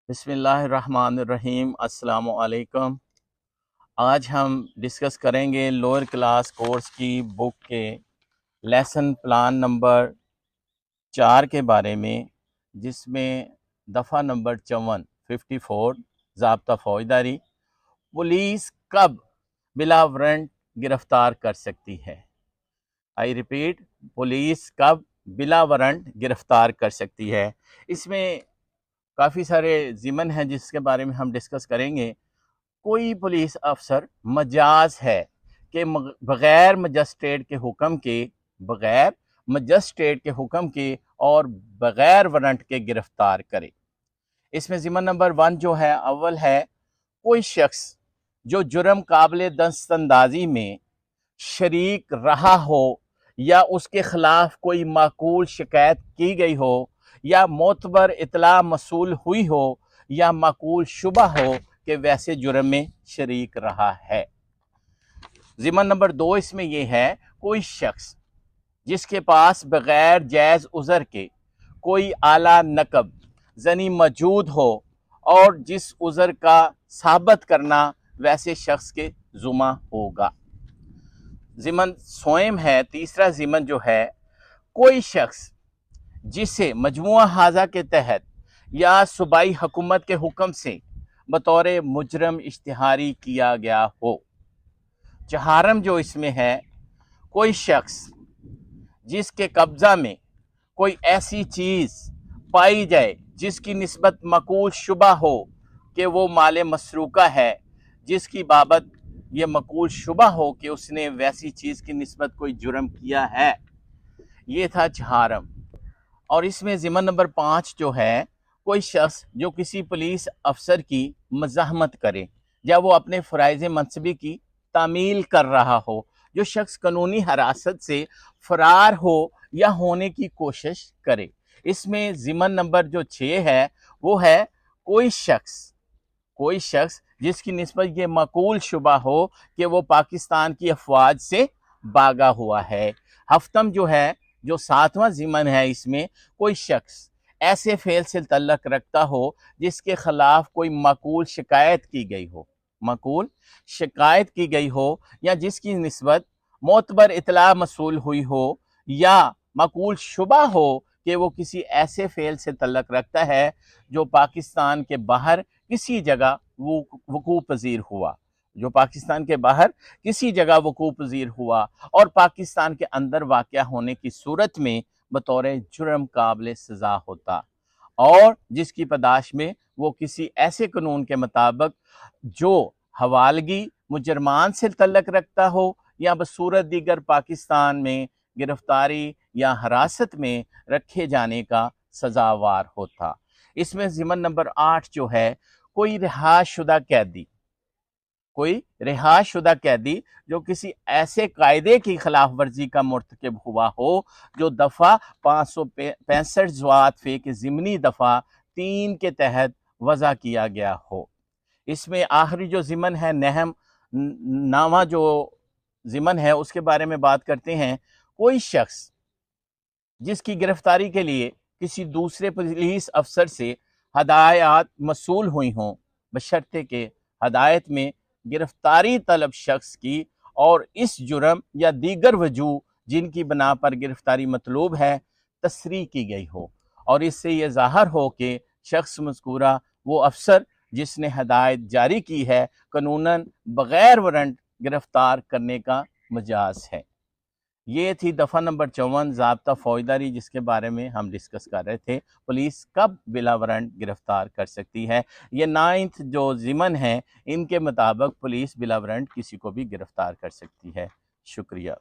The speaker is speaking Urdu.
بسم اللہ الرحمن الرحیم۔ السلام علیکم۔ آج ہم ڈسکس کریں گے لوئر کلاس کورس کی بک کے لیسن پلان نمبر 4 کے بارے میں، جس میں دفعہ نمبر 54 ضابطہ فوجداری، پولیس کب بلا وارنٹ گرفتار کر سکتی ہے۔ آئی ریپیٹ، پولیس کب بلا وارنٹ گرفتار کر سکتی ہے۔ اس میں کافی سارے ضمن ہیں جس کے بارے میں ہم ڈسکس کریں گے۔ کوئی پولیس افسر مجاز ہے کہ بغیر مجسٹریٹ کے حکم کے اور بغیر وارنٹ کے گرفتار کرے۔ اس میں ضمن نمبر 1 جو ہے، اول ہے کوئی شخص جو جرم قابل دست اندازی میں شریک رہا ہو یا اس کے خلاف کوئی معقول شکایت کی گئی ہو یا معتبر اطلاع موصول ہوئی ہو یا معقول شبہ ہو کہ ویسے جرم میں شریک رہا ہے۔ ضمن نمبر 2 اس میں یہ ہے، کوئی شخص جس کے پاس بغیر جائز عذر کے کوئی اعلیٰ نقب زنی موجود ہو اور جس عذر کا ثابت کرنا ویسے شخص کے ذمہ ہوگا۔ ضمن سوئم ہے، تیسرا ضمن جو ہے، کوئی شخص جسے مجموعہ ہاذا کے تحت یا صوبائی حکومت کے حکم سے بطور مجرم اشتہاری کیا گیا ہو۔ چہارم جو اس میں ہے، کوئی شخص جس کے قبضہ میں کوئی ایسی چیز پائی جائے جس کی نسبت معقول شبہ ہو کہ وہ مال مسروقہ ہے، جس کی بابت یہ معقول شبہ ہو کہ اس نے ویسی چیز کی نسبت کوئی جرم کیا ہے۔ یہ تھا چہارم۔ اور اس میں ضمن نمبر 5 جو ہے، کوئی شخص جو کسی پولیس افسر کی مزاحمت کرے یا وہ اپنے فرائض منصبی کی تعمیل کر رہا ہو، جو شخص قانونی حراست سے فرار ہو یا ہونے کی کوشش کرے۔ اس میں ضمن نمبر جو 6 ہے وہ ہے، کوئی شخص جس کی نسبت یہ معقول شبہ ہو کہ وہ پاکستان کی افواج سے بھاگا ہوا ہے۔ ہفتم جو ہے، جو 7واں ضمن ہے، اس میں کوئی شخص ایسے فعل سے تعلق رکھتا ہو جس کے خلاف کوئی معقول شکایت کی گئی ہو یا جس کی نسبت معتبر اطلاع موصول ہوئی ہو یا معقول شبہ ہو کہ وہ کسی ایسے فعل سے تعلق رکھتا ہے جو پاکستان کے باہر کسی جگہ وقوع پذیر ہوا اور پاکستان کے اندر واقع ہونے کی صورت میں بطور جرم قابل سزا ہوتا، اور جس کی پاداش میں وہ کسی ایسے قانون کے مطابق جو حوالگی مجرمان سے تعلق رکھتا ہو یا بصورت دیگر پاکستان میں گرفتاری یا حراست میں رکھے جانے کا سزاوار ہوتا۔ اس میں ضمن نمبر 8 جو ہے، کوئی رہا شدہ قیدی جو کسی ایسے قاعدے کی خلاف ورزی کا مرتکب ہوا ہو جو دفعہ 565 ضوابط فی کے ضمنی دفعہ 3 کے تحت وضع کیا گیا ہو۔ اس میں آخری جو ضمن ہے، نامہ جو ضمن ہے، اس کے بارے میں بات کرتے ہیں۔ کوئی شخص جس کی گرفتاری کے لیے کسی دوسرے پولیس افسر سے ہدایات موصول ہوئی ہوں، بشرطے کہ ہدایت میں گرفتاری طلب شخص کی اور اس جرم یا دیگر وجوہ جن کی بنا پر گرفتاری مطلوب ہے تصریح کی گئی ہو، اور اس سے یہ ظاہر ہو کہ شخص مذکورہ وہ افسر جس نے ہدایت جاری کی ہے قانوناً بغیر وارنٹ گرفتار کرنے کا مجاز ہے۔ یہ تھی دفعہ نمبر 54 ضابطہ فوجداری، جس کے بارے میں ہم ڈسکس کر رہے تھے، پولیس کب بلا وارنٹ گرفتار کر سکتی ہے۔ یہ 9 جو ضمن ہیں، ان کے مطابق پولیس بلا وارنٹ کسی کو بھی گرفتار کر سکتی ہے۔ شکریہ۔